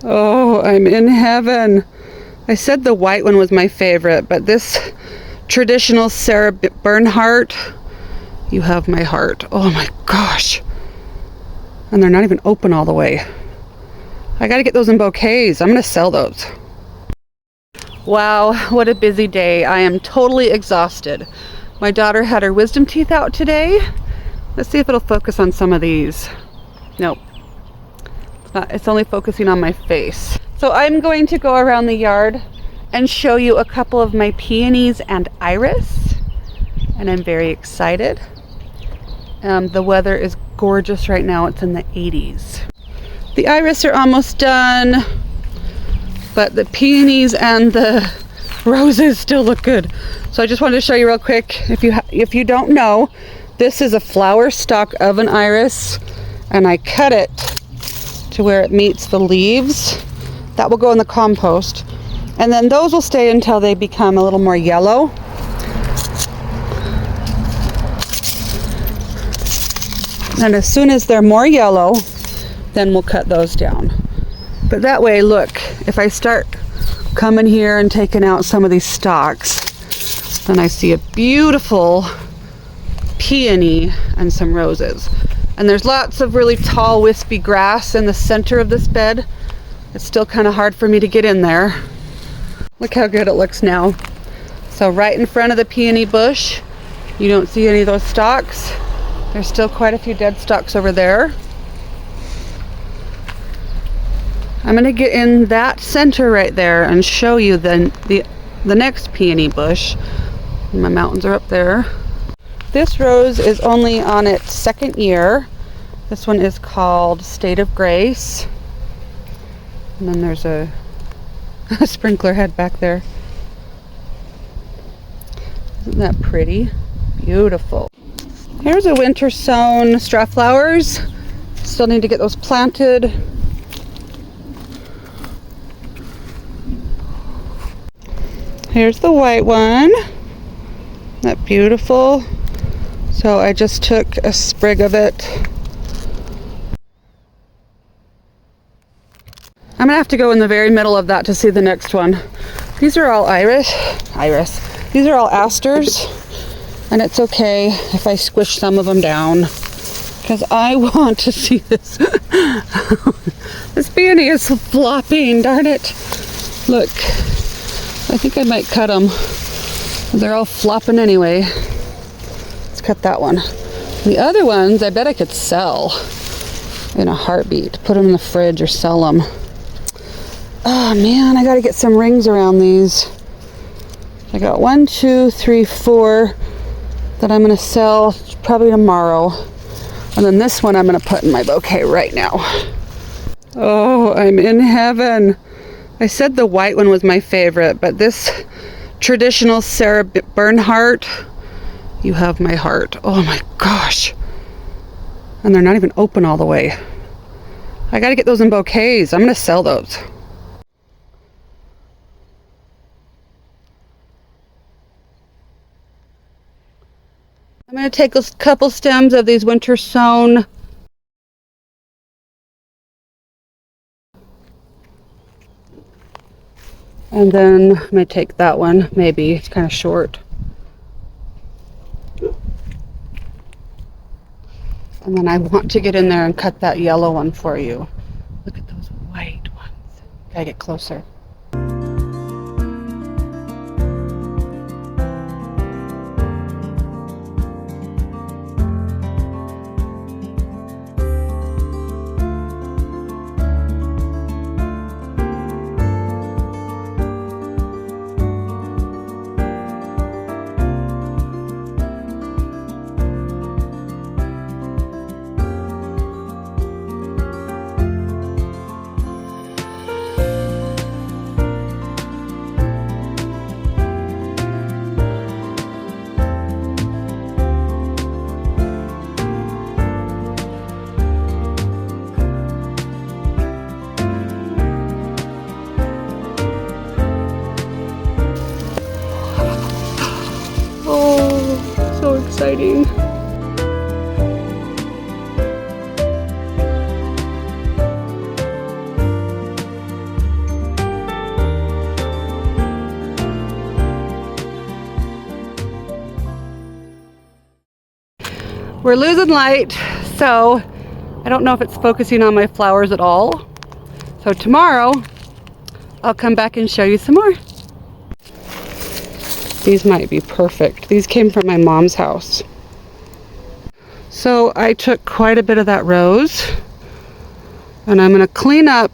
Oh, I'm in heaven. I said the white one was my favorite, but this traditional Sarah Bernhardt, you have my heart. Oh my gosh. And they're not even open all the way. I gotta get those in bouquets. I'm gonna sell those. Wow, what a busy day. I am totally exhausted. My daughter had her wisdom teeth out today. Let's see if it'll focus on some of these. Nope. It's only focusing on my face. So I'm going to go around the yard and show you a couple of my peonies and iris. And I'm very excited. The weather is gorgeous right now. It's in the 80s. The iris are almost done, but the peonies and the roses still look good. So I just wanted to show you real quick. If you don't know, this is a flower stalk of an iris, and I cut it to where it meets the leaves. That will go in the compost. And then those will stay until they become a little more yellow. And as soon as they're more yellow, then we'll cut those down. But that way, look, if I start coming here and taking out some of these stalks, then I see a beautiful peony and some roses. And there's lots of really tall, wispy grass in the center of this bed. It's still kind of hard for me to get in there. Look how good it looks now. So right in front of the peony bush, you don't see any of those stalks. There's still quite a few dead stalks over there. I'm going to get in that center right there and show you the next peony bush. My mountains are up there. This rose is only on its second year. This one is called State of Grace. And then there's a sprinkler head back there. Isn't that pretty? Beautiful. Here's a winter sown straw flowers. Still need to get those planted. Here's the white one. Isn't that beautiful? So I just took a sprig of it. I'm gonna have to go in the very middle of that to see the next one. These are all iris. These are all asters, and it's okay if I squish some of them down because I want to see this. This peony is flopping, darn it. Look, I think I might cut them. They're all flopping anyway. Let's cut that one. The other ones, I bet I could sell in a heartbeat. Put them in the fridge or sell them. Oh man, I gotta get some rings around these. I got 1, 2, 3, 4 that I'm gonna sell probably tomorrow. And then this one I'm gonna put in my bouquet right now. Oh, I'm in heaven. I said the white one was my favorite, but this traditional Sarah Bernhardt, you have my heart. Oh my gosh. And they're not even open all the way. I gotta get those in bouquets. I'm gonna sell those. I'm going to take a couple stems of these winter sown and then I'm going to take that one, maybe, it's kind of short. And then I want to get in there and cut that yellow one for you. Look at those white ones. Gotta get closer. Exciting. We're losing light, so I don't know if it's focusing on my flowers at all. So tomorrow, I'll come back and show you some more. These might be perfect. These came from my mom's house. So I took quite a bit of that rose, and I'm gonna clean up,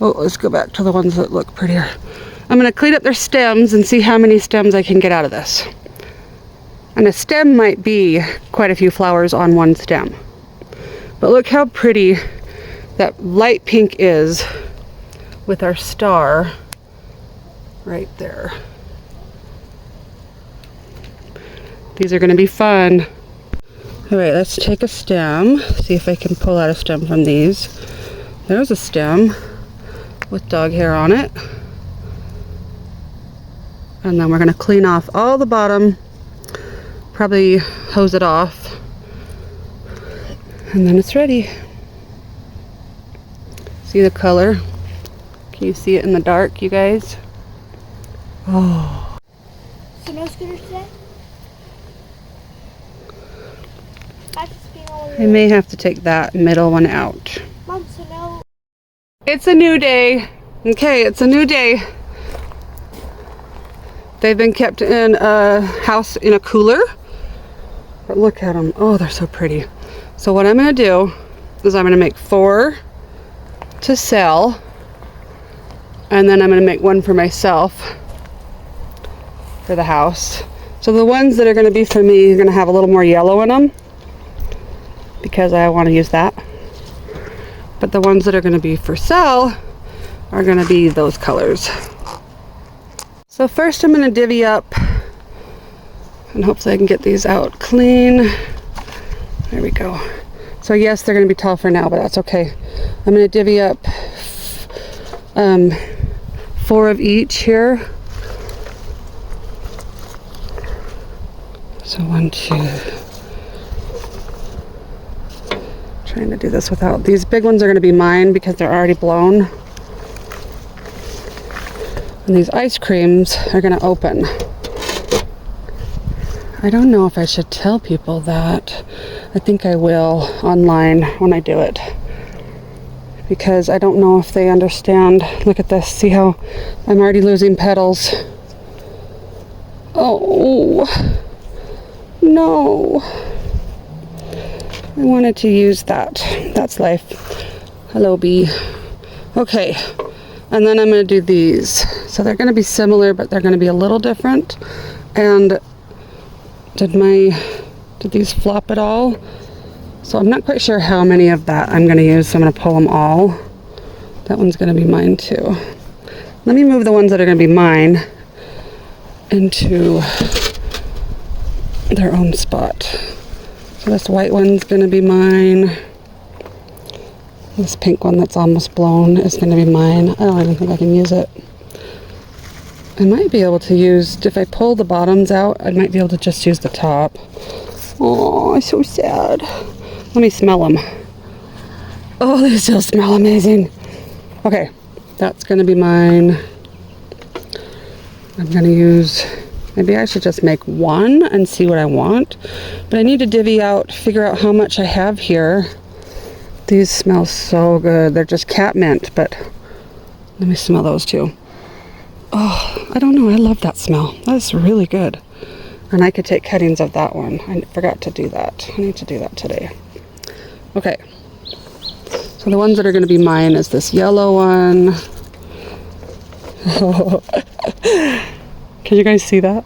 oh, let's go back to the ones that look prettier. I'm gonna clean up their stems and see how many stems I can get out of this. And a stem might be quite a few flowers on one stem. But look how pretty that light pink is with our star right there. These are gonna be fun. All right, let's take a stem, see if I can pull out a stem from these. There's a stem with dog hair on it. And then we're gonna clean off all the bottom, probably hose it off, and then it's ready. See the color? Can you see it in the dark, you guys? Oh. So no scooters today? I may have to take that middle one out. Mom, so no. It's a new day. Okay, it's a new day. They've been kept in a house in a cooler. But look at them. Oh, they're so pretty. So what I'm going to do is I'm going to make 4 to sell. And then I'm going to make 1 for myself for the house. So the ones that are going to be for me are going to have a little more yellow in them, because I want to use that. But the ones that are going to be for sale are going to be those colors. So first I'm going to divvy up, and hopefully I can get these out clean. There we go. So yes, they're going to be tall for now, but that's okay. I'm going to divvy up 4 of each here. So 1, 2. Trying to do this without, these big ones are going to be mine because they're already blown. And these ice creams are going to open. I don't know if I should tell people that. I think I will online when I do it, because I don't know if they understand. Look at this. See how I'm already losing petals. Oh no, I wanted to use that. That's life. Hello, bee. Okay, and then I'm going to do these. So they're going to be similar, but they're going to be a little different. And did these flop at all? So I'm not quite sure how many of that I'm going to use. So I'm going to pull them all. That one's going to be mine too. Let me move the ones that are going to be mine into their own spot. So this white one's going to be mine. This pink one that's almost blown is going to be mine. I don't even think I can use it. I might be able to use, if I pull the bottoms out, I might be able to just use the top. Oh, so sad. Let me smell them. Oh, they still smell amazing. Okay, that's going to be mine. I'm going to use, maybe I should just make 1 and see what I want. But I need to divvy out, figure out how much I have here. These smell so good. They're just cat mint, but let me smell those too. Oh, I don't know. I love that smell. That's really good. And I could take cuttings of that one. I forgot to do that. I need to do that today. Okay. So the ones that are going to be mine is this yellow one. Can you guys see that?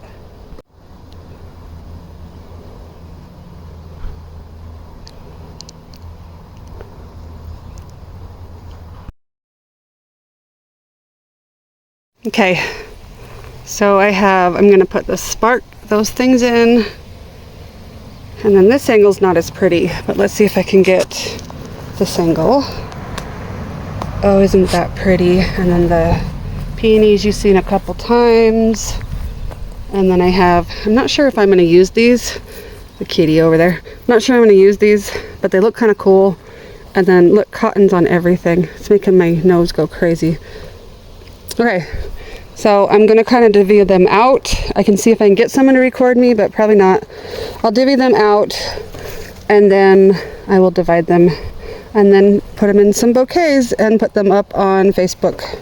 Okay, so I'm going to put the spark, those things in, and then this angle's not as pretty, but let's see if I can get this angle. Oh, isn't that pretty? And then the peonies you've seen a couple times, and then I'm not sure if I'm going to use these, the kitty over there, I'm not sure I'm going to use these, but they look kind of cool. And then look, cotton's on everything. It's making my nose go crazy. Okay. So I'm going to kind of divvy them out. I can see if I can get someone to record me, but probably not. I'll divvy them out and then I will divide them and then put them in some bouquets and put them up on Facebook.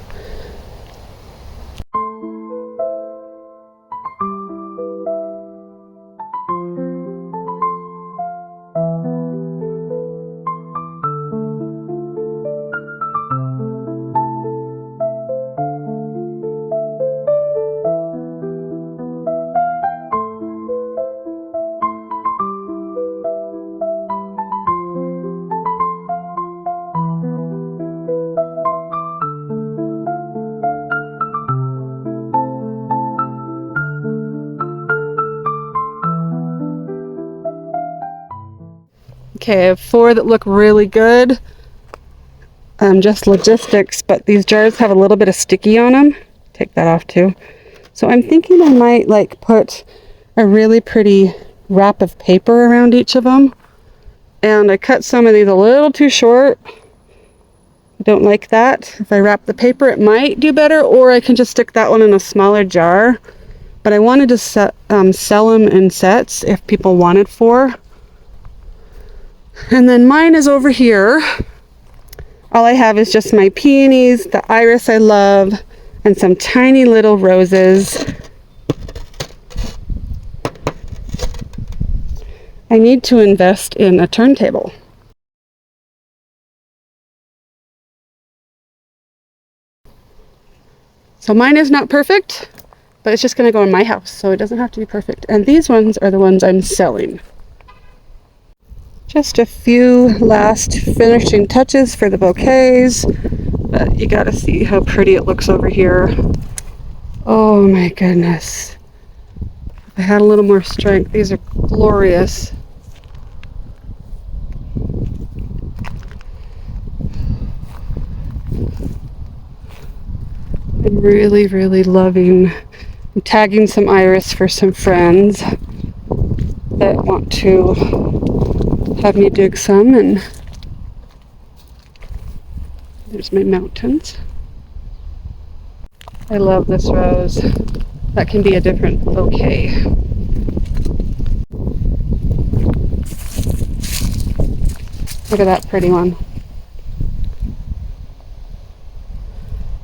Okay, I have 4 that look really good. Just logistics, but these jars have a little bit of sticky on them. Take that off too. So I'm thinking I might like put a really pretty wrap of paper around each of them. And I cut some of these a little too short. I don't like that. If I wrap the paper, it might do better, or I can just stick that one in a smaller jar. But I wanted to sell them in sets if people wanted 4. And then mine is over here. All I have is just my peonies, the iris I love, and some tiny little roses. I need to invest in a turntable. So mine is not perfect, but it's just going to go in my house, so it doesn't have to be perfect. And these ones are the ones I'm selling. Just a few last finishing touches for the bouquets, but you gotta see how pretty it looks over here. Oh my goodness. If I had a little more strength, these are glorious. I'm really, really loving. I'm tagging some iris for some friends that want to have me dig some, and there's my mountains. I love this rose. That can be a different bouquet. Look at that pretty one.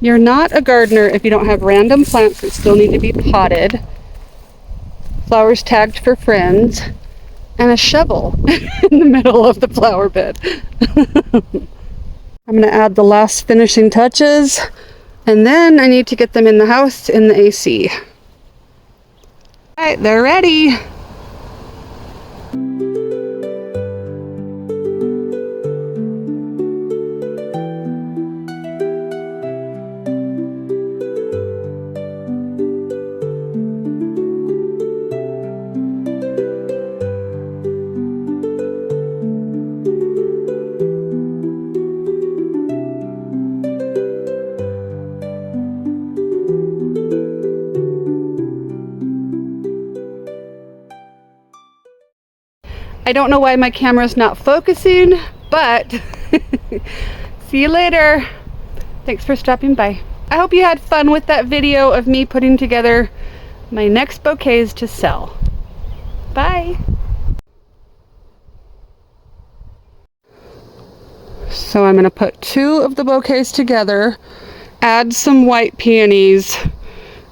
You're not a gardener if you don't have random plants that still need to be potted, flowers tagged for friends, and a shovel in the middle of the flower bed. I'm going to add the last finishing touches, and then I need to get them in the house in the AC. All right, they're ready. I don't know why my camera's not focusing, but see you later. Thanks for stopping by. I hope you had fun with that video of me putting together my next bouquets to sell. Bye. So I'm going to put 2 of the bouquets together, add some white peonies,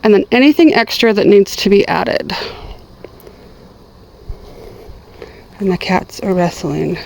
and then anything extra that needs to be added. And the cats are wrestling.